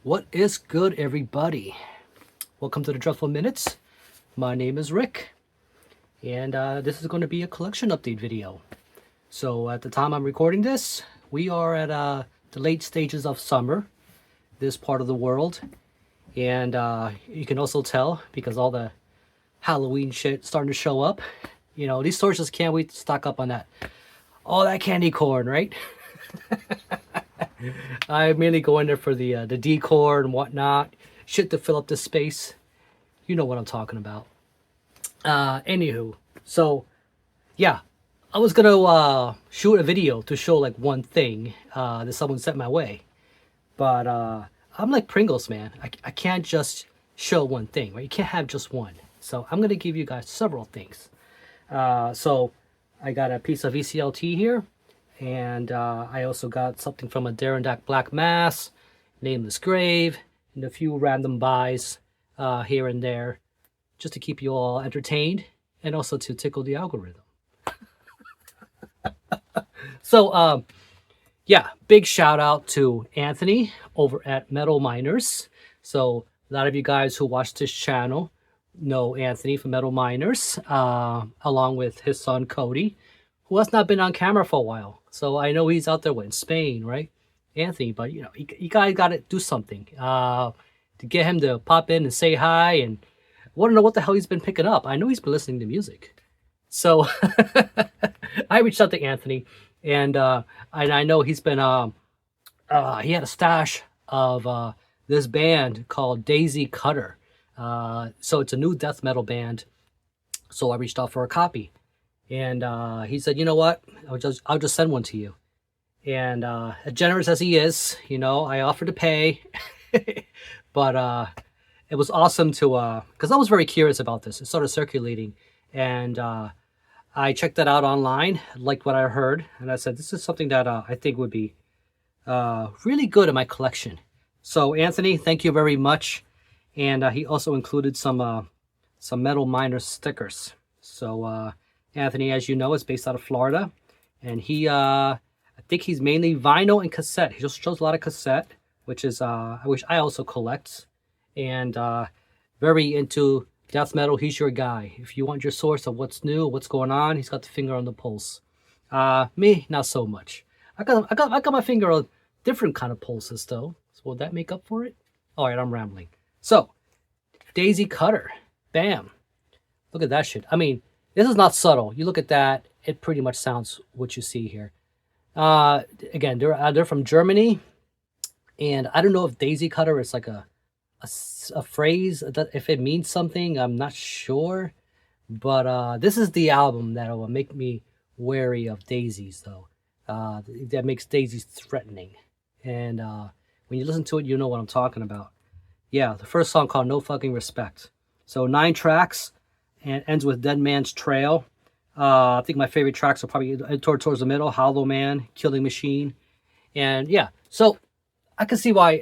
What is good, everybody? Welcome to the Dreadful Minutes. My name is Rick, and this is going to be a collection update video. So at the time I'm recording this, we are at the late stages of summer, this part of the world. And you can also tell because all the Halloween shit starting to show up. You know, these stores just can't wait to stock up on that. All that candy corn, right? I mainly go in there for the decor and whatnot, shit to fill up the space. You know what I'm talking about. Anywho, so yeah, I was gonna shoot a video to show like one thing that someone sent my way, but I'm like Pringles, man. I can't just show one thing, right? You can't have just one. So I'm gonna give you guys several things. So I got a piece of ECLT here. And I also got something from a Darrendak Black Mass, Nameless Grave, and a few random buys here and there, just to keep you all entertained and also to tickle the algorithm. So, yeah, big shout out to Anthony over at Metal Miners. So a lot of you guys who watch this channel know Anthony from Metal Miners, along with his son Cody, who has not been on camera for a while. So I know he's out there in Spain, right? Anthony, but you know, you guys got to do something to get him to pop in and say hi. And I want to know what the hell he's been picking up. I know he's been listening to music. So I reached out to Anthony, and I know he's been, he had a stash of this band called Daisy Cutter. So it's a new death metal band. So I reached out for a copy. And he said, you know what, I'll just send one to you. And as generous as he is, you know, I offered to pay. But it was awesome to, because I was very curious about this. It started circulating. And I checked that out online, liked what I heard. And I said, this is something that I think would be really good in my collection. So Anthony, thank you very much. And he also included some Metal Miner stickers. So Anthony, as you know, is based out of Florida, and he, I think he's mainly vinyl and cassette. He just shows a lot of cassette, which is, which I also collect, and very into death metal. He's your guy. If you want your source of what's new, what's going on, he's got the finger on the pulse. Me, not so much. I got my finger on different kind of pulses though. So will that make up for it? All right, I'm rambling. So, Daisy Cutter, bam! Look at that shit. I mean, this is not subtle. You look at that, it pretty much sounds what you see here. Again, they're from Germany, and I don't know if Daisy Cutter is like a phrase, that if it means something, I'm not sure. But this is the album that will make me wary of daisies, though. That makes daisies threatening. And when you listen to it, you know what I'm talking about. Yeah, the first song called No Fucking Respect. So 9 tracks. And ends with Dead Man's Trail. I think my favorite tracks are probably towards the middle, Hollow Man, Killing Machine. And yeah, so I can see why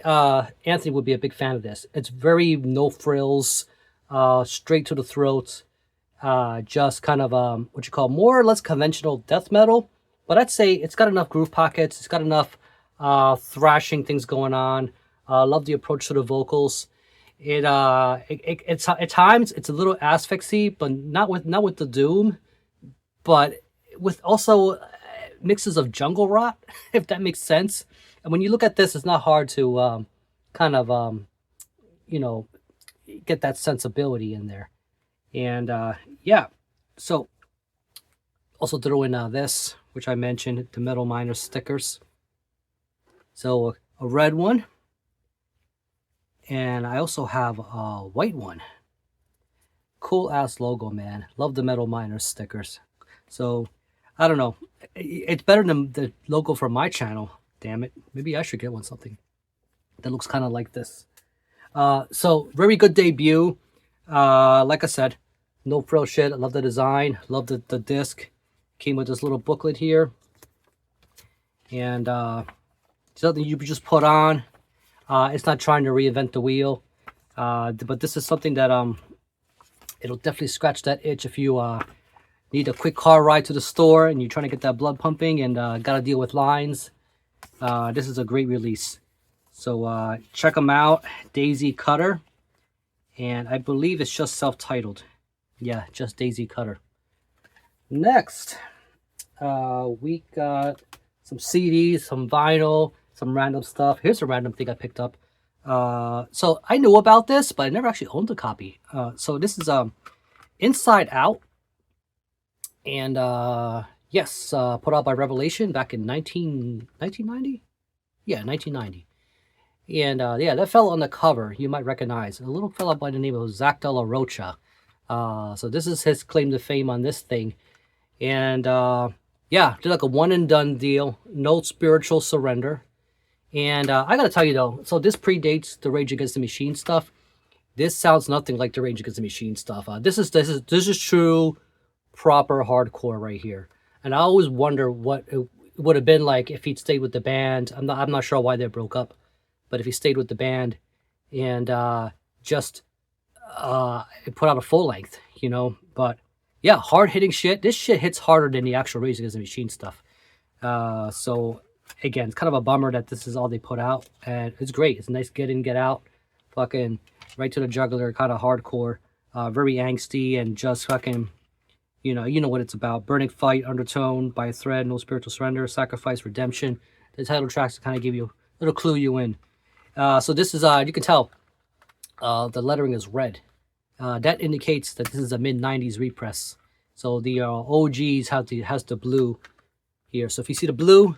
Anthony would be a big fan of this. It's very no frills, straight to the throat, just kind of what you call more or less conventional death metal. But I'd say it's got enough groove pockets. It's got enough thrashing things going on. Love the approach to the vocals. It's at times it's a little asphyxy, but not with the doom, but with also mixes of jungle rot, if that makes sense. And when you look at this, it's not hard to kind of you know, get that sensibility in there. And yeah, so also throw in this, which I mentioned, the Metal Miner stickers. So a red one. And I also have a white one. Cool ass logo, man. Love the Metal Miner stickers. So, I don't know. It's better than the logo for my channel. Damn it. Maybe I should get one something that looks kind of like this. So, very good debut. Like I said, no frill shit. I love the design. Love the disc. Came with this little booklet here. And something you just put on. It's not trying to reinvent the wheel, but this is something that it'll definitely scratch that itch if you need a quick car ride to the store and you're trying to get that blood pumping and got to deal with lines. This is a great release. So check them out, Daisy Cutter, and I believe it's just self-titled. Yeah, just Daisy Cutter. Next, we got some CDs, some vinyl, some random stuff. Here's a random thing I picked up. So I knew about this, but I never actually owned a copy. So this is Inside Out, and yes, put out by Revelation back in 1990. Yeah, 1990. And yeah, that fellow on the cover you might recognize, a little fellow by the name of Zach De La Rocha. So this is his claim to fame on this thing. And yeah, did like a one and done deal, no spiritual surrender. And I gotta tell you though, so this predates the Rage Against the Machine stuff. This sounds nothing like the Rage Against the Machine stuff. This is true, proper hardcore right here. And I always wonder what it would have been like if he'd stayed with the band. I'm not sure why they broke up, but if he stayed with the band and just put out a full length, you know. But yeah, hard hitting shit. This shit hits harder than the actual Rage Against the Machine stuff. So again, it's kind of a bummer that this is all they put out, and it's great. It's a nice get in, get out, fucking right to the jugular, kind of hardcore, very angsty, and just fucking, you know what it's about. Burning fight, undertone, by a thread, no spiritual surrender, sacrifice, redemption. The title tracks to kind of give you a little clue you in. So this is, you can tell, the lettering is red. That indicates that this is a mid-90s repress. So the OGs has the blue here. So if you see the blue,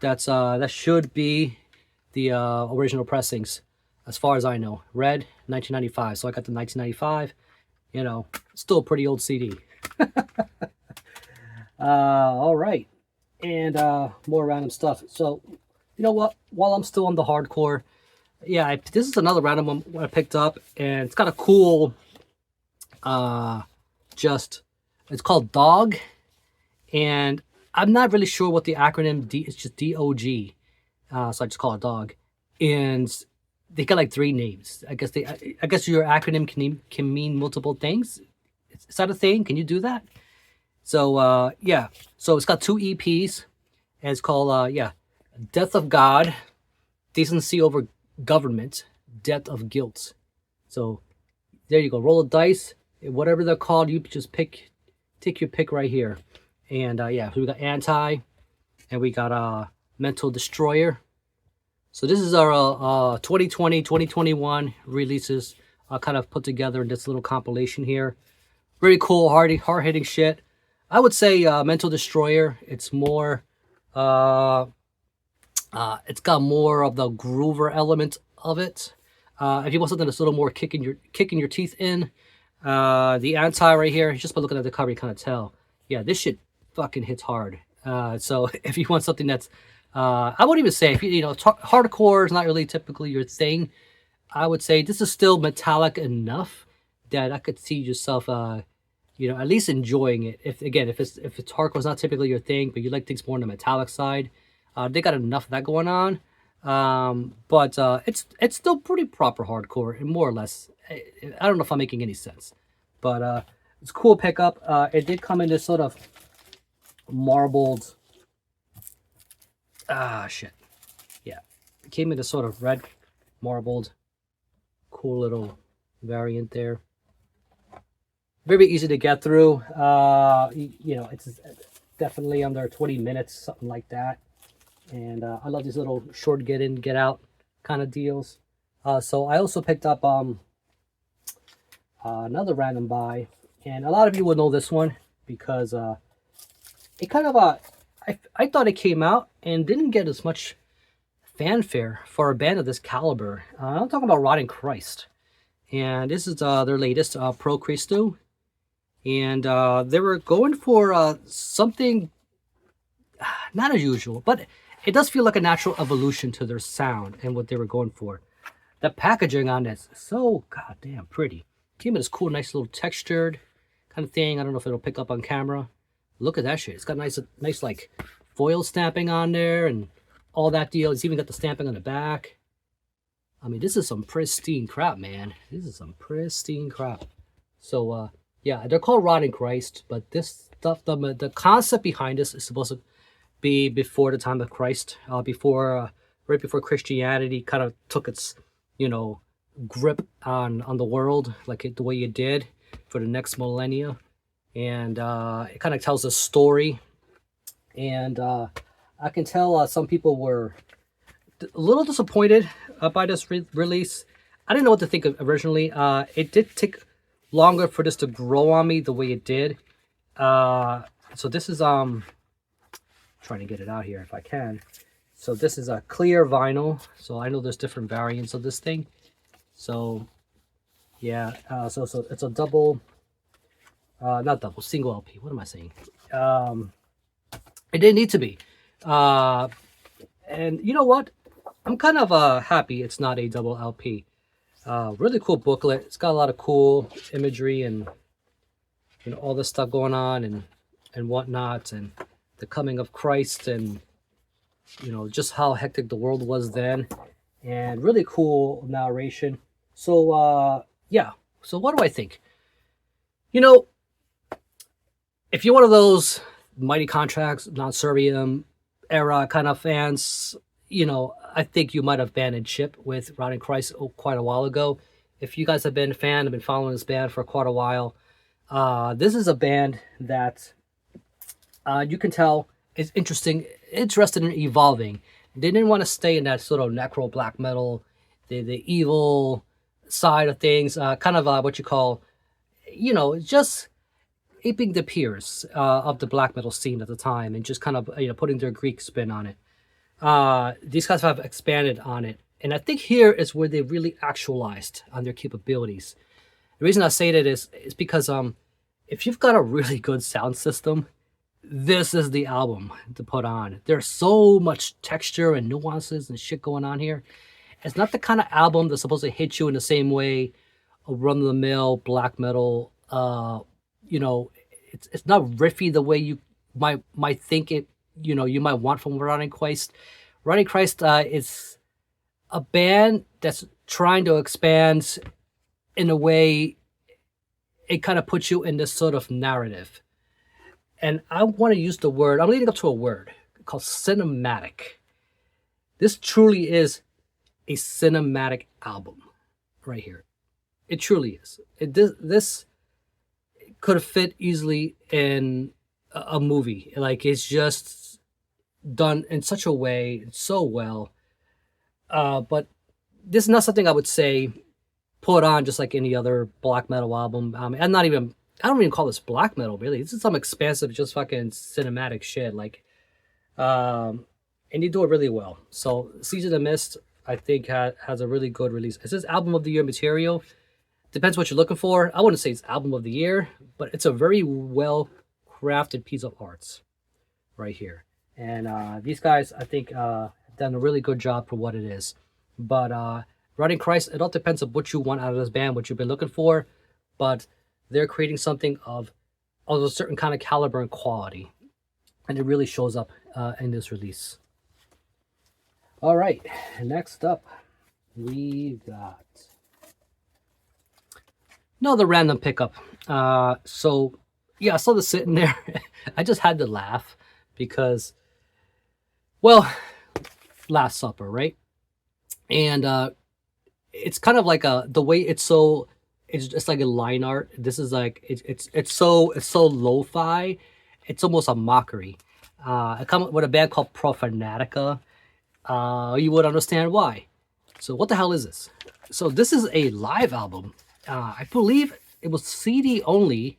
that should be the original pressings, as far as I know. Red, 1995. So I got the 1995. You know, still a pretty old CD. All right, and more random stuff. So you know what? While I'm still on the hardcore, yeah, this is another random one I picked up, and it's got a cool. It's called Dog, and I'm not really sure what the acronym it's just DOG, so I just call it Dog, and they got like 3 names. I guess your acronym can mean multiple things. Is that a thing? Can you do that? So yeah, so it's got 2 EPs, and it's called yeah, Death of God, Decency Over Government, Death of Guilt. So there you go. Roll a dice, whatever they're called. You just take your pick right here. And yeah, so we got Anti, and we got Mental Destroyer. So this is our 2020, 2021 releases, kind of put together in this little compilation here. Really cool, hard-hitting shit. I would say Mental Destroyer. It's more, it's got more of the groover element of it. If you want something that's a little more kicking your teeth in, the Anti right here, just by looking at the cover, you kind of tell. Yeah, this shit fucking hits hard. So if you want something that's, I wouldn't even say, if you know, hardcore is not really typically your thing, I would say this is still metallic enough that I could see yourself, you know, at least enjoying it. If it's hardcore is not typically your thing, but you like things more on the metallic side, they got enough of that going on. But it's still pretty proper hardcore, and more or less. I don't know if I'm making any sense, but it's a cool pickup. It did come in this sort of marbled. Shit. Yeah, it came in this sort of red marbled, cool little variant there. Very easy to get through. You know, it's definitely under 20 minutes, something like that. And I love these little short get in, get out kind of deals. So I also picked up another random buy, and a lot of you will know this one because it kind of I thought it came out and didn't get as much fanfare for a band of this caliber. I'm talking about Rotting Christ, and this is their latest, Pro Christo, and they were going for something not as usual, but it does feel like a natural evolution to their sound and what they were going for. The packaging on this is so goddamn pretty. Came in this cool, nice little textured kind of thing. I don't know if it'll pick up on camera. Look at that shit. It's got nice like foil stamping on there and all that deal. It's even got the stamping on the back. I mean, this is some pristine crap, man. This is some pristine crap. So, yeah, they're called Rotting Christ, but this stuff, the concept behind this is supposed to be before the time of Christ, before right before Christianity kind of took its, you know, grip on the world, like the way it did for the next millennia. And it kind of tells a story. And I can tell some people were a little disappointed by this release. I didn't know what to think of originally. It did take longer for this to grow on me the way it did. So this is trying to get it out here if I can. So this is a clear vinyl. So I know there's different variants of this thing. So yeah, so it's a double, not double, single LP. What am I saying? It didn't need to be. And you know what? I'm kind of happy it's not a double LP. Really cool booklet. It's got a lot of cool imagery and you know all this stuff going on and whatnot, and the coming of Christ, and you know just how hectic the world was then, and really cool narration. So yeah. So what do I think? You know, if you're one of those Mighty Contracts, Non Serviam era kind of fans, you know, I think you might have abandoned ship with Rotting Christ quite a while ago. If you guys have been a fan, have been following this band for quite a while, this is a band that you can tell is interested in evolving. They didn't want to stay in that sort of necro black metal, the evil side of things, kind of what you call, you know, just aping the peers of the black metal scene at the time, and just kind of you know putting their Greek spin on it. These guys have expanded on it, and I think here is where they really actualized on their capabilities. The reason I say that is because if you've got a really good sound system, this is the album to put on. There's so much texture and nuances and shit going on here. It's not the kind of album that's supposed to hit you in the same way a run-of-the-mill black metal. You know, it's not riffy the way you might think it. You know, you might want from Rotting Christ. Rotting Christ is a band that's trying to expand in a way. It kind of puts you in this sort of narrative. And I want to use the word, I'm leading up to a word called cinematic. This truly is a cinematic album right here. It truly is. This could have fit easily in a movie. Like, it's just done in such a way, so well. But this is not something I would say put on just like any other black metal album. I don't even call this black metal, really. This is some expansive, just fucking cinematic shit. Like, and you do it really well. So, Season of Mist, I think, has a really good release. It says album of the year material. Depends what you're looking for. I wouldn't say it's album of the year, but it's a very well crafted piece of arts right here. And these guys, I think, have done a really good job for what it is. But Rotting Christ, it all depends on what you want out of this band, what you've been looking for. But they're creating something of a certain kind of caliber and quality. And it really shows up in this release. All right, next up, we've got another random pickup. So, yeah, I saw this sitting there. I just had to laugh because, well, Last Supper, right? And it's kind of like the way it's so, it's just like a line art. This is like, it's so lo-fi. It's almost a mockery. I come up with a band called Profanatica. You would understand why. So what the hell is this? So this is a live album. I believe it was CD only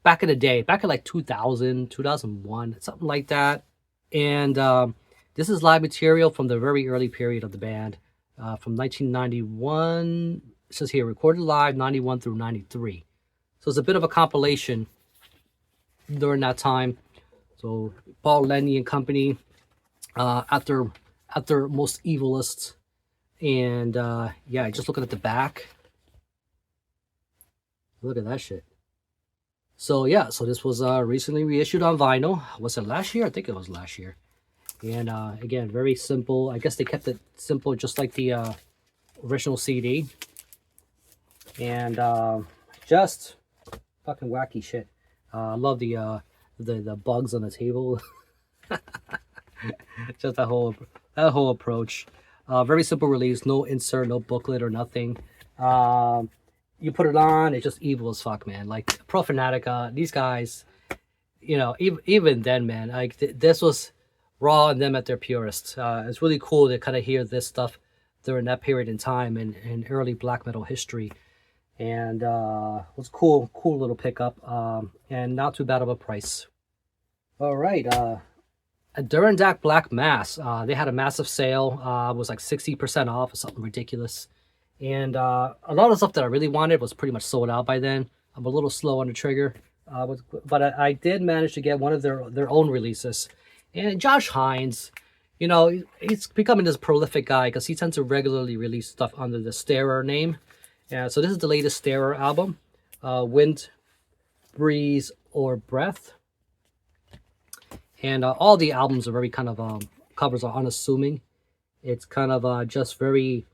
back in the day, back in like 2000, 2001, something like that. And this is live material from the very early period of the band, from 1991. It says here, recorded live 91 through 93. So it's a bit of a compilation during that time. So Paul Lenny and company, at their most evilest. And yeah, just looking at the back. Look at that shit. So yeah, so this was recently reissued on vinyl. Was it last year? I think it was last year. And again, very simple. I guess they kept it simple, just like the original CD. And just fucking wacky shit. I love the bugs on the table. Just that whole that whole approach. Very simple release, no insert, no booklet or nothing. Um, you put it on, it's just evil as fuck, man. Like Pro Fanatica, these guys, you know, even then, man, like this was raw and them at their purest. It's really cool to kind of hear this stuff during that period in time in early black metal history, and it was cool little pickup, and not too bad of a price. All right, a Durandak Black Mass. They had a massive sale. It was like 60% off or something ridiculous. And a lot of stuff that I really wanted was pretty much sold out by then. I'm a little slow on the trigger. But I did manage to get one of their own releases. And Josh Hines, you know, he's becoming this prolific guy because he tends to regularly release stuff under the Starer name. Yeah, so this is the latest Starer album, Wind, Breeze, or Breath. And all the albums are very kind of covers are unassuming. It's kind of just very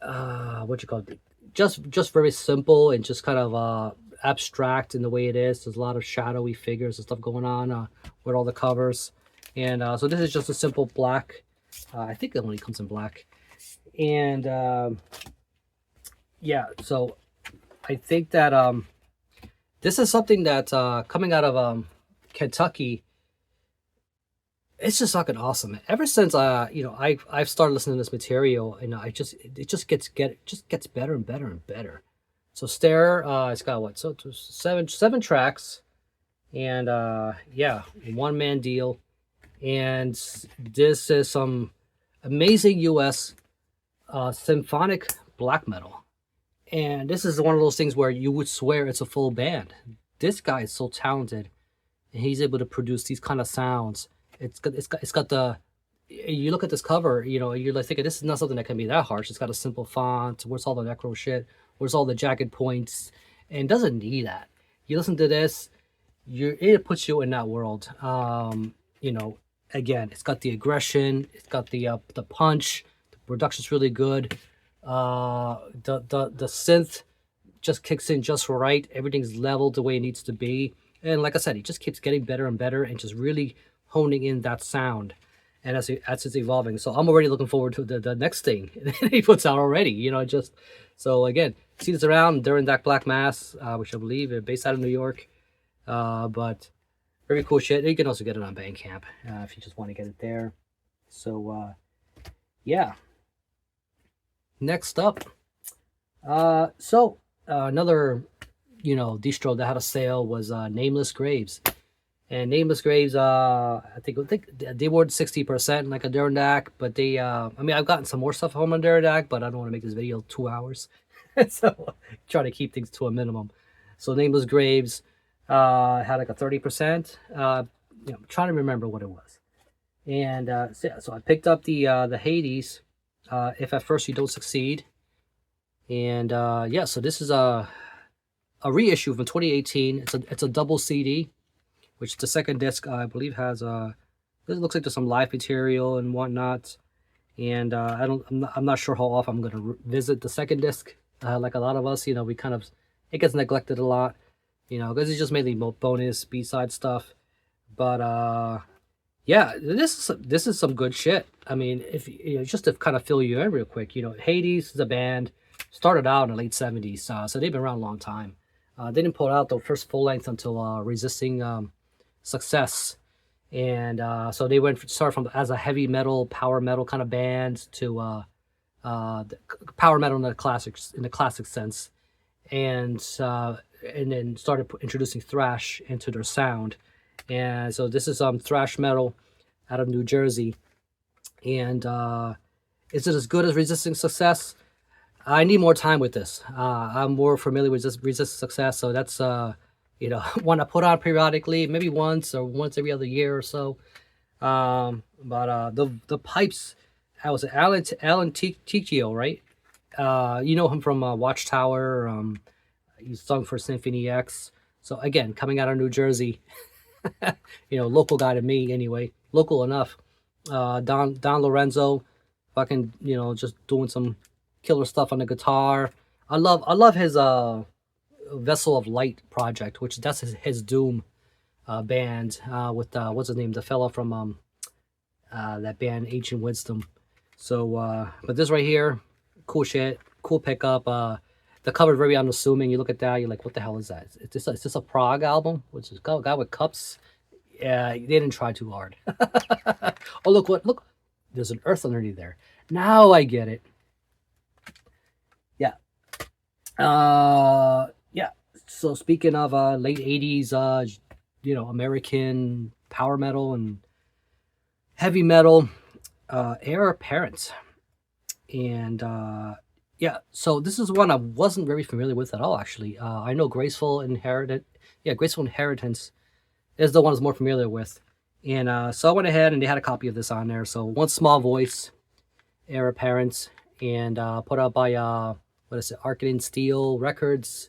what you call it, just very simple and just kind of abstract in the way it is. There's a lot of shadowy figures and stuff going on with all the covers. And so this is just a simple black. I think it only comes in black. And yeah, so I think that this is something that coming out of Kentucky, it's just fucking awesome. Ever since you know, I've started listening to this material, and it just gets better and better and better. So Stare, it's got what, so seven tracks, and yeah, one man deal, and this is some amazing U.S. Symphonic black metal, and this is one of those things where you would swear it's a full band. This guy is so talented, and he's able to produce these kind of sounds. It's got the, you look at this cover, you know, you're like thinking this is not something that can be that harsh. It's got a simple font. Where's all the necro shit? Where's all the jagged points? And it doesn't need that. You listen to this, it puts you in that world. You know, again, it's got the aggression, it's got the punch. The production's really good. The synth just kicks in just right. Everything's leveled the way it needs to be. And like I said, he just keeps getting better and better and just really honing in that sound, and as it's evolving. So I'm already looking forward to the next thing he puts out already, you know. Just so again, see this around during that Black Mass, which I believe is based out of New York, but very cool shit. You can also get it on Bandcamp if you just want to get it there. So yeah, next up, another, you know, distro that had a sale was Nameless Graves. And Nameless Graves, I think they were 60% like a Durandak, but they, I mean, I've gotten some more stuff home on Durandak, but I don't want to make this video 2 hours. So try to keep things to a minimum. So Nameless Graves had like a 30%. You know, I'm trying to remember what it was. And so I picked up the Hades, If at First You Don't Succeed. And yeah, so this is a reissue from 2018. It's a double CD, which the second disc, I believe, has it looks like there's some live material and whatnot. And I'm not sure how often I'm gonna visit the second disc. Like a lot of us, you know, it gets neglected a lot, you know, because it's just mainly bonus B-side stuff. But yeah, this is some good shit. I mean, if you know, just to kind of fill you in real quick, you know, Hades is a band started out in the late 70s, so they've been around a long time. They didn't put out the first full length until Resisting Success, and so they started from as a heavy metal, power metal kind of band to power metal in the classic sense, and then started introducing thrash into their sound. And so this is thrash metal out of New Jersey. And is it as good as Resisting Success? I need more time with this. I'm more familiar with Resisting Success, so that's you know, one I put on periodically, maybe once every other year or so. But the pipes, I was Alan Ticchio, right? You know him from Watchtower. He sung for Symphony X. So again, coming out of New Jersey, you know, local guy to me anyway, local enough. Don Lorenzo, fucking, you know, just doing some killer stuff on the guitar. I love his Vessel of Light project, which that's his Doom band with what's his name, the fella from that band Ancient Wisdom. So, but this right here, cool shit, cool pickup. The cover very unassuming. You look at that, you're like, what the hell is that? Is this a Prague album? Which is guy with cups? Yeah, they didn't try too hard. Oh, look, there's an earth underneath there. Now I get it. Yeah. Yeah. So speaking of late 80s, American power metal and heavy metal, heir apparent. And yeah, so this is one I wasn't very familiar with at all, actually. I know Graceful Inheritance is the one I was more familiar with. And so I went ahead and they had a copy of this on there. So One Small Voice, heir apparent, and put out by Arcade Steel Records.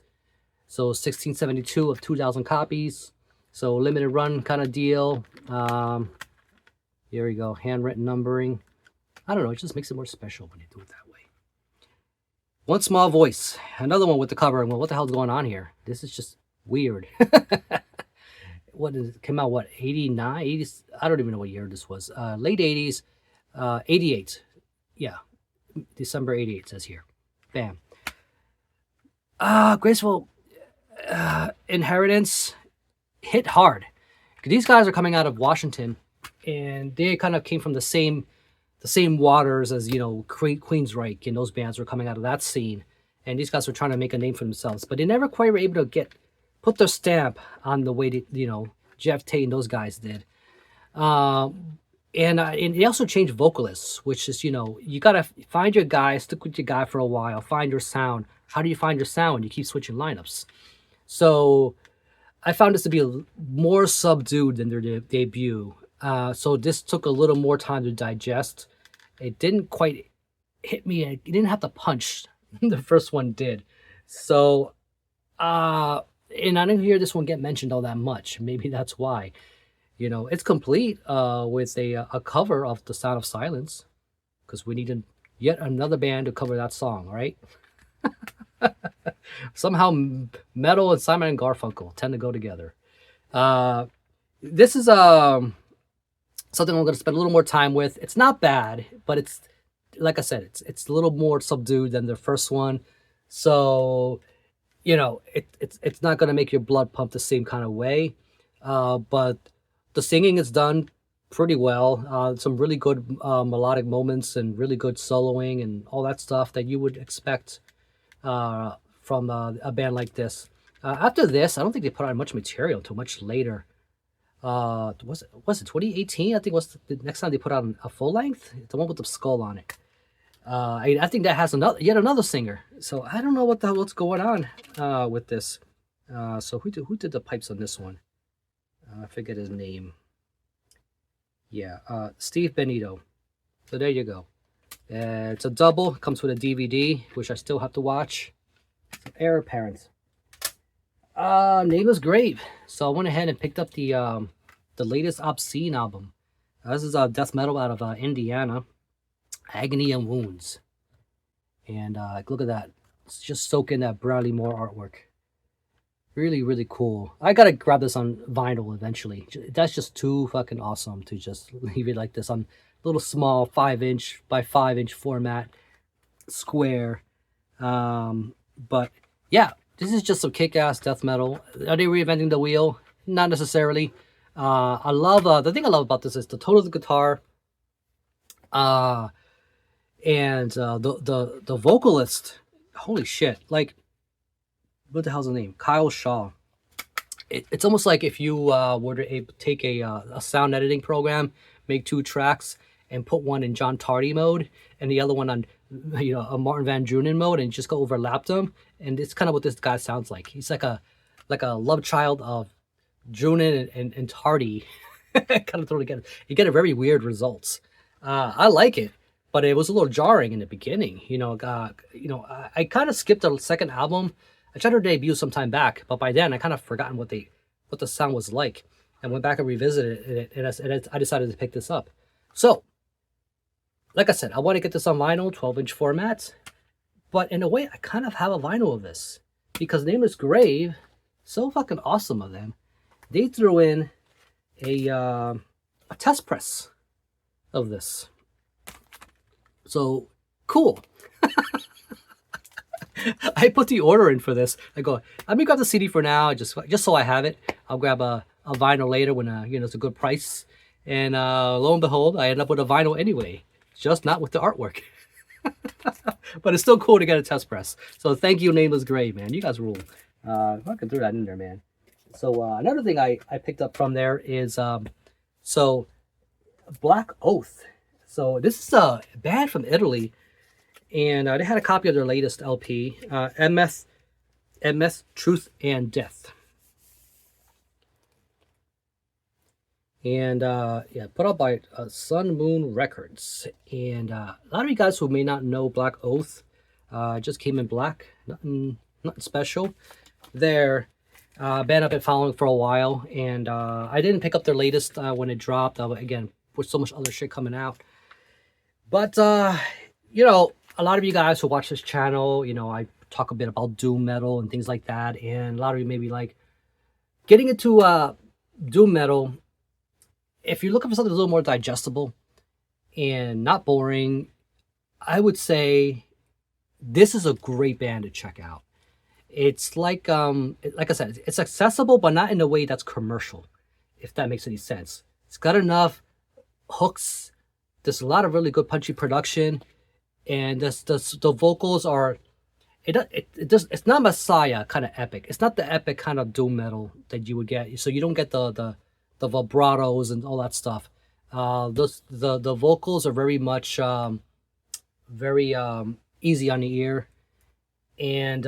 So 1672 of 2,000 copies. So limited run kind of deal. Here we go, handwritten numbering. I don't know, it just makes it more special when you do it that way. One Small Voice, another one with the cover. Well, what the hell's going on here? This is just weird. What is it? Came out, what, 89, 80? I don't even know what year this was. Late 80s, 88. Yeah, December 88 says here. Bam. Graceful Inheritance hit hard. These guys are coming out of Washington, and they kind of came from the same waters as, Queensryche, and those bands were coming out of that scene. And these guys were trying to make a name for themselves, but they never quite were able to put their stamp on the way that, Jeff Tate and those guys did. And they also changed vocalists, which is, you got to find your guy, stick with your guy for a while, find your sound. How do you find your sound when you keep switching lineups? So I found this to be more subdued than their debut. So this took a little more time to digest. It didn't quite hit me. It didn't have the punch the first one did. So, and I didn't hear this one get mentioned all that much. Maybe that's why. It's complete with a cover of The Sound of Silence, because we needed yet another band to cover that song, right? Somehow metal and Simon and Garfunkel tend to go together. This is something I'm going to spend a little more time with. It's not bad, but it's, like I said, it's a little more subdued than the first one. So, it's not going to make your blood pump the same kind of way. But the singing is done pretty well. Some really good melodic moments and really good soloing and all that stuff that you would expect from a band like this. After this, I don't think they put out much material until much later. Was it 2018? I think was the next time they put out a full length. The one with the skull on it. I think that has yet another singer. So I don't know what's going on with this. So who did the pipes on this one? I forget his name. Yeah, Steve Benito. So there you go. It's a double. Comes with a DVD, which I still have to watch. So heir apparent. Nameless Grave. So I went ahead and picked up the latest Obscene album. This is death metal out of Indiana. Agony and Wounds. And look at that. It's just soaking that Bradley Moore artwork. Really, really cool. I gotta grab this on vinyl eventually. That's just too fucking awesome to just leave it like this on little small 5-inch by 5-inch format, square. But yeah, this is just some kick-ass death metal. Are they reinventing the wheel? Not necessarily. I love the thing I love about this is the tone of the guitar. And the vocalist. Holy shit! Like, what the hell's his name? Kyle Shaw. It's almost like if you were to take a sound editing program, make 2 tracks, and put one in John Tardy mode and the other one on, a Martin Van Drunen mode, and just go overlap them. And it's kind of what this guy sounds like. He's like a love child of Drunen and Tardy. Kind of throw together. You get a very weird results. I like it, but it was a little jarring in the beginning. I kind of skipped the second album. I tried to debut some time back, but by then I kind of forgotten what the sound was like, and went back and revisited it, and I decided to pick this up. So, like I said, I want to get this on vinyl, 12-inch format, but in a way, I kind of have a vinyl of this, because Nameless Grave, so fucking awesome of them, they threw in a test press of this. So cool. I put the order in for this. I go, let me grab the CD for now, just so I have it. I'll grab a vinyl later when it's a good price. And lo and behold, I end up with a vinyl anyway, just not with the artwork. But it's still cool to get a test press. So thank you, Nameless Grave, man. You guys rule. Fucking threw that in there, man. So another thing I picked up from there is so Black Oath. So this is a band from Italy, and they had a copy of their latest LP, MS Truth and Death. And yeah, put out by Sun Moon Records. And a lot of you guys who may not know Black Oath, just came in black, nothing special. They're a band I've been following for a while, and I didn't pick up their latest when it dropped. Again, with so much other shit coming out. But you know, a lot of you guys who watch this channel, you know, I talk a bit about doom metal and things like that, and a lot of you may be like, getting into doom metal, if you're looking for something a little more digestible and not boring, I would say this is a great band to check out. It's like I said, it's accessible, but not in a way that's commercial, if that makes any sense. It's got enough hooks. There's a lot of really good punchy production, and the vocals are. It's not Messiah kind of epic. It's not the epic kind of doom metal that you would get. So you don't get the vibratos and all that stuff. The vocals are very much very easy on the ear, and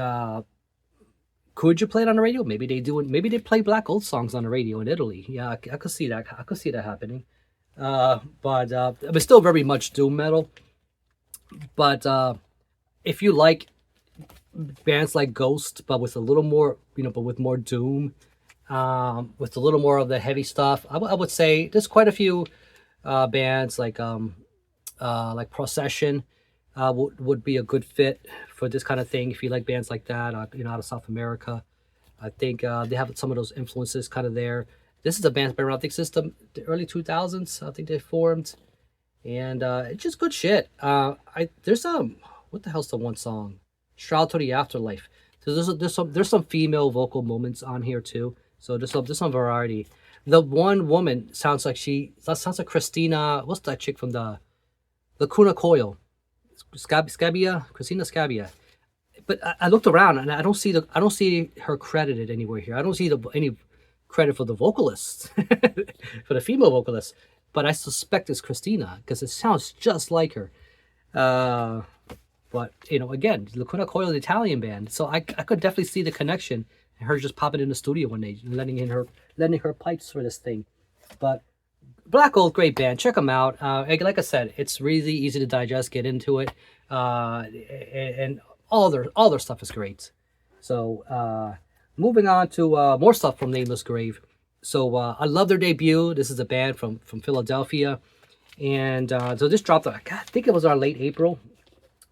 could you play it on the radio? Maybe they do it. Maybe they play Black Oath songs on the radio in Italy. Yeah, I could see that. I could see that happening. But it's still very much doom metal. But if you like bands like Ghost, but with a little more, but with more doom, with a little more of the heavy stuff, I would say there's quite a few bands like Procession would be a good fit for this kind of thing. If you like bands like that, out of South America, I think they have some of those influences kind of there. This is a band that's been around, I think, since the early 2000s. I think they formed, and it's just good shit. There's what the hell's the one song? Shroud to the Afterlife. So there's some female vocal moments on here too. So there's some variety. The one woman sounds like Christina. What's that chick from the Kuna Coil? Scabia, Christina Scabia. But I looked around and I don't see her credited anywhere here. I don't see any credit for the vocalist, for the female vocalist. But I suspect it's Christina because it sounds just like her. But again, Lacuna Coil, the Italian band, so I could definitely see the connection. Her just popping in the studio one day, lending her pipes for this thing. But Black Oath, great band. Check them out. Like I said, it's really easy to digest. Get into it, and all their stuff is great. So moving on to more stuff from Nameless Grave. So I love their debut. This is a band from Philadelphia, and so this dropped. I think it was our late April.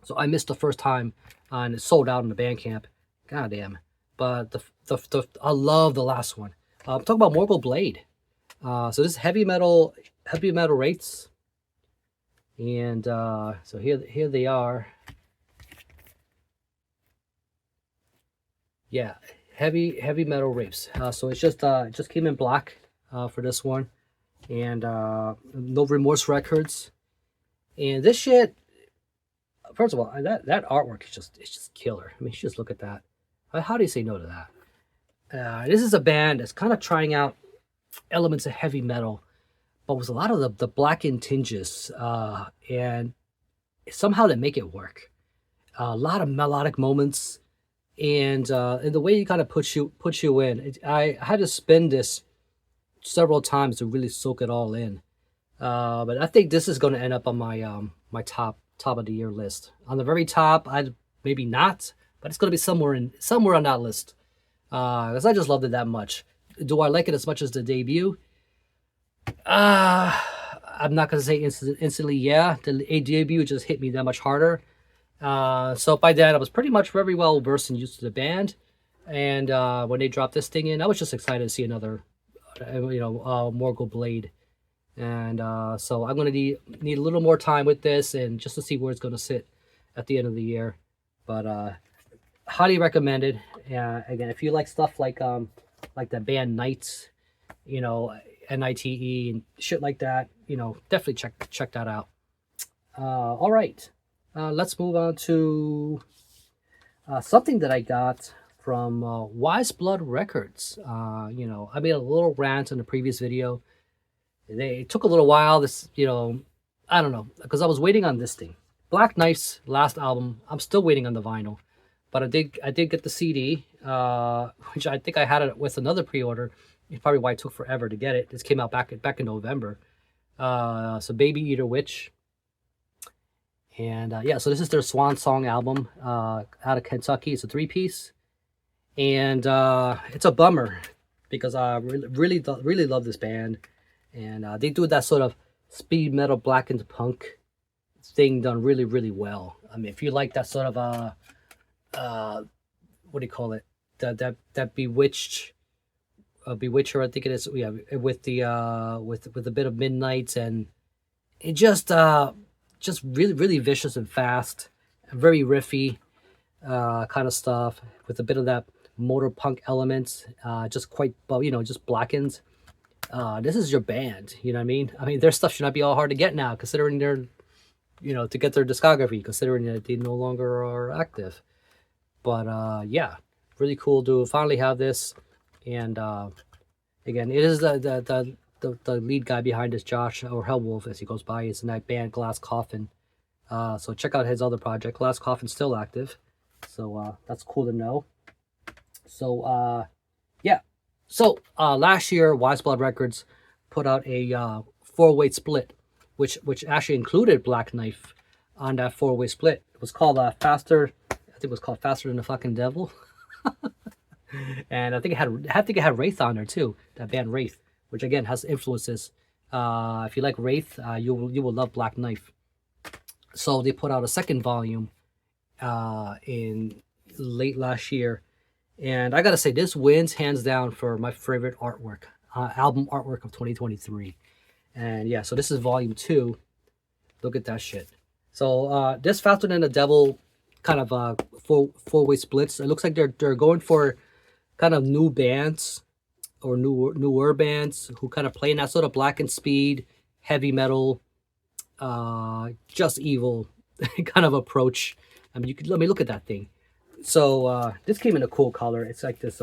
So I missed the first time, and it sold out in the Bandcamp. God damn. But I love the last one. I'm talking about Morgul Blade. So this is heavy metal rates, and so here they are. Yeah, heavy metal rapes. So it just came in black for this one, and No Remorse Records. And this shit, first of all, that artwork is just killer. I mean, just look at that. How do you say no to that? This is a band that's kind of trying out elements of heavy metal, but with a lot of the blackened tinges, and somehow they make it work. A lot of melodic moments, and the way you kind of puts you in. I had to spin this several times to really soak it all in. But I think this is going to end up on my my top of the year list. On the very top, maybe not, but it's going to be somewhere on that list. Because I just loved it that much. Do I like it as much as the debut? I'm not going to say instantly, yeah. The debut just hit me that much harder. So by then, I was pretty much very well versed and used to the band. And when they dropped this thing in, I was just excited to see another, Morgul Blade. And so I'm gonna need a little more time with this, and just to see where it's gonna sit at the end of the year. But highly recommended. Again, if you like stuff like the band Knights, you know, NITE and shit like that, you know, definitely check that out. All right, let's move on to something that I got from Wise Blood Records. You know, I made a little rant in the previous video. It took a little while. This, you know, I don't know, because I was waiting on this thing. Black Knife's last album. I'm still waiting on the vinyl, but I did get the CD, which I think I had it with another pre-order. It's probably why it took forever to get it. This came out back in November. So Baby Eater Witch. And yeah, so this is their Swan Song album out of Kentucky. It's a 3-piece, and it's a bummer because I really love this band, and they do that sort of speed metal blackened punk thing done really well. I mean, if you like that sort of what do you call it? That Bewitcher, I think it is. Yeah, with the with a bit of Midnight, and it just really vicious and fast, very riffy kind of stuff with a bit of that motor punk elements, just quite, you know, just blackened. This is your band, you know what I mean? I mean, their stuff should not be all hard to get now, considering they're, you know, to get their discography, considering that they no longer are active. But yeah, really cool to finally have this. And again, it is the lead guy behind this, Josh, or Hellwolf as he goes by, is in that band Glass Coffin. So check out his other project. Glass Coffin's still active. So that's cool to know. So yeah. So last year, Wise Blood Records put out a 4-way split, which actually included Black Knife on that 4-way split. It was called Faster. I think it was called Faster Than the Fucking Devil. And I think it had Wraith on there too. That band Wraith, which again has influences. If you like Wraith, you will love Black Knife. So they put out a second volume in late last year, and I gotta say this wins hands down for my favorite artwork, album artwork of 2023. And yeah, so this is volume 2. Look at that shit. So this Faster Than the Devil kind of four-way splits. It looks like they're going for kind of new bands or newer bands who kind of play in that sort of black and speed, heavy metal, just evil kind of approach. I mean, let me look at that thing. So this came in a cool color. It's like this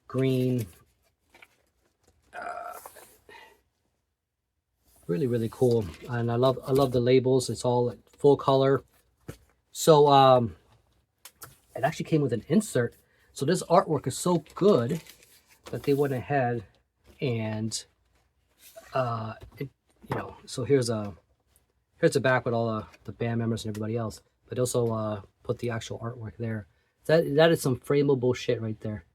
green, really cool. And I love the labels. It's all full color. So it actually came with an insert. So this artwork is so good that they went ahead and you know, so here's the back with all the band members and everybody else, but also put the actual artwork there. That is some frameable shit right there.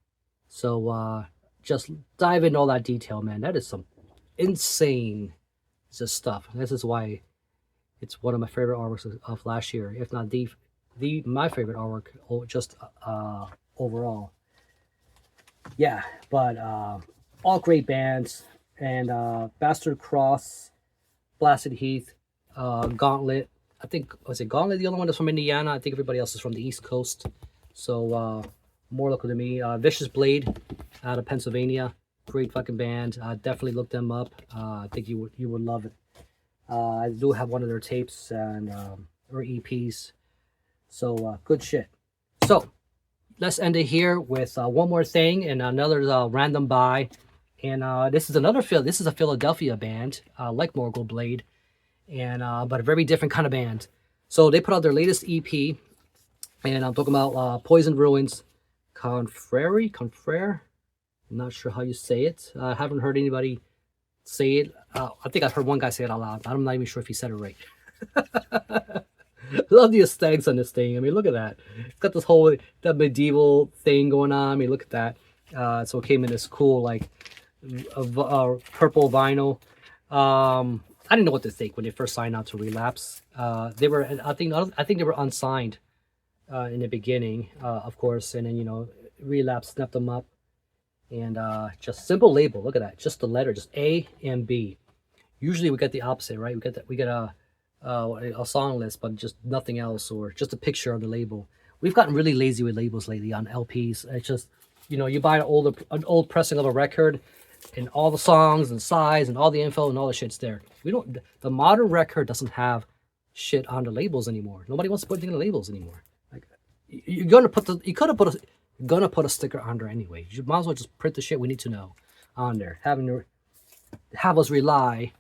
So just dive into all that detail, man. That is some insane just stuff. This is why it's one of my favorite artworks of last year, if not my favorite artwork just overall. Yeah, but all great bands. And Bastard Cross, Blasted Heath, Gauntlet. I think, was it Gauntlet the only one that's from Indiana? I think everybody else is from the East Coast. So more local to me. Vicious Blade out of Pennsylvania. Great fucking band. Definitely look them up. I think you would love it. I do have one of their tapes and or EPs. So good shit. So let's end it here with one more thing and another random buy. And this is a Philadelphia band, like Morgul Blade, and but a very different kind of band. So they put out their latest EP, and I'm talking about Poison Ruins, Confrere. I'm not sure how you say it. I haven't heard anybody say it. I think I've heard one guy say it out loud. I'm not even sure if he said it right. Love the aesthetics on this thing. I mean, look at that. It's got this whole that medieval thing going on. I mean, look at that. So it came in this cool like purple vinyl. I didn't know what to think when they first signed out to Relapse. They were, I think they were unsigned in the beginning, of course, and then Relapse snapped them up. And just simple label. Look at that. Just the letter, just A and B. Usually we get the opposite, right? We get a song list, but just nothing else, or just a picture of the label. We've gotten really lazy with labels lately on LPs. It's just, you know, you buy an old pressing of a record, and all the songs and size and all the info and all the shit's there. We don't. The modern record doesn't have shit on the labels anymore. Nobody wants to put anything on the labels anymore. Like, you're gonna put the, you could have put a, gonna put a sticker on there anyway. You might as well just print the shit we need to know on there. Having to have us rely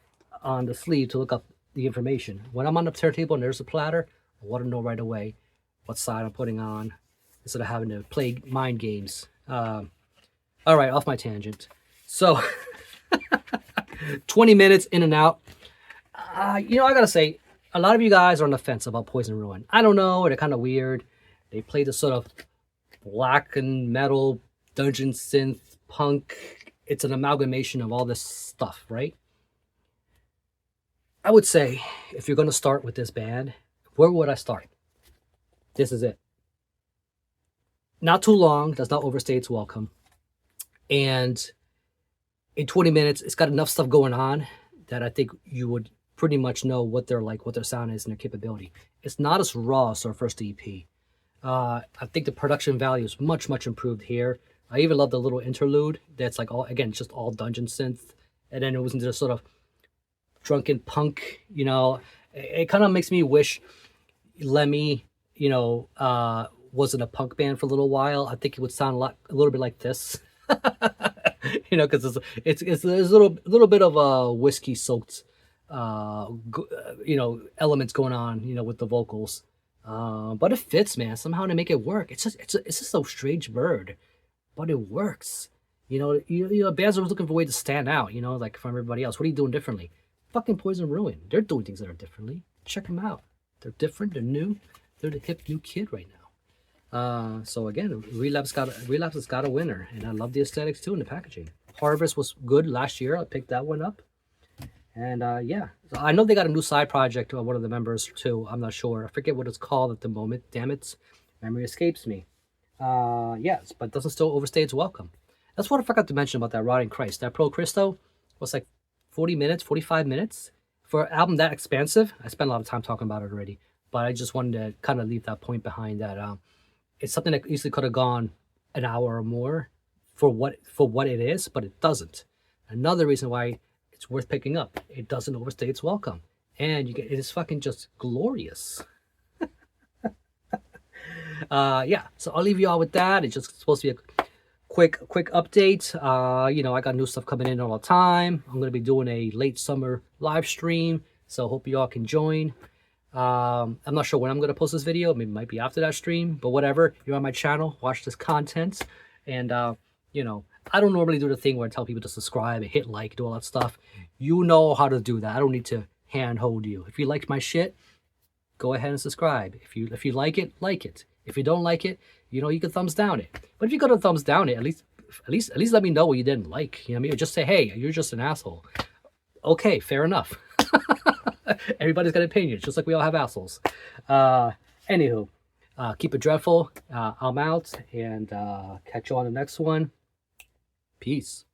on the sleeve to look up the information. When I'm on the turntable and there's a platter, I want to know right away what side I'm putting on instead of having to play mind games. All right, off my tangent. So, 20 minutes in and out. You know, I gotta say, a lot of you guys are on the fence about Poison Ruin. I don't know, they're kind of weird. They play this sort of black and metal, dungeon synth, punk. It's an amalgamation of all this stuff, right? I would say, if you're gonna start with this band, where would I start? This is it. Not too long, does not overstay its welcome. And in 20 minutes, it's got enough stuff going on that I think you would pretty much know what they're like, what their sound is, and their capability. It's not as raw as our first EP. I think the production value is much, much improved here. I even love the little interlude that's like all, again, just all dungeon synth. And then it was into this sort of drunken punk, you know. It kind of makes me wish Lemmy, you know, was in a punk band for a little while. I think it would sound a little bit like this. You know, because there's a little bit of a whiskey soaked, you know, elements going on, you know, with the vocals. But it fits, man. Somehow they make it work. It's just a strange bird, but it works. You know, bands are looking for a way to stand out. You know, like from everybody else. What are you doing differently? Fucking Poison Ruin. They're doing things that are differently. Check them out. They're different. They're new. They're the hip new kid right now. So again, Relapse has got a winner, and I love the aesthetics too and the packaging. Harvest was good last year. I picked that one up. And yeah, so I know they got a new side project of one of the members too. I'm not sure. I forget what it's called at the moment. Damn it, memory escapes me. Yes, but doesn't still overstay its welcome. That's what I forgot to mention about that Rotting Christ. That Pro Cristo was like 40 minutes, 45 minutes. For an album that expansive, I spent a lot of time talking about it already. But I just wanted to kind of leave that point behind that. It's something that easily could have gone an hour or more for what it is, but it doesn't. Another reason why it's worth picking up. It doesn't overstay its welcome. And it is fucking just glorious. Yeah, so I'll leave you all with that. It's just supposed to be a quick update. You know, I got new stuff coming in all the time. I'm going to be doing a late summer live stream, so hope you all can join. I'm not sure when I'm going to post this video. Maybe it might be after that stream, but whatever. You're on my channel. Watch this content. And, you know, I don't normally do the thing where I tell people to subscribe and hit like, do all that stuff. You know how to do that. I don't need to handhold you. If you like my shit, go ahead and subscribe. If you like it, like it. If you don't like it, you know, you can thumbs down it. But if you're gonna thumbs down it, at least let me know what you didn't like. You know what I mean? Or just say, hey, you're just an asshole. Okay, fair enough. Everybody's got opinions, just like we all have assholes. Anywho, keep it dreadful. I'm out, and catch you on the next one. Peace.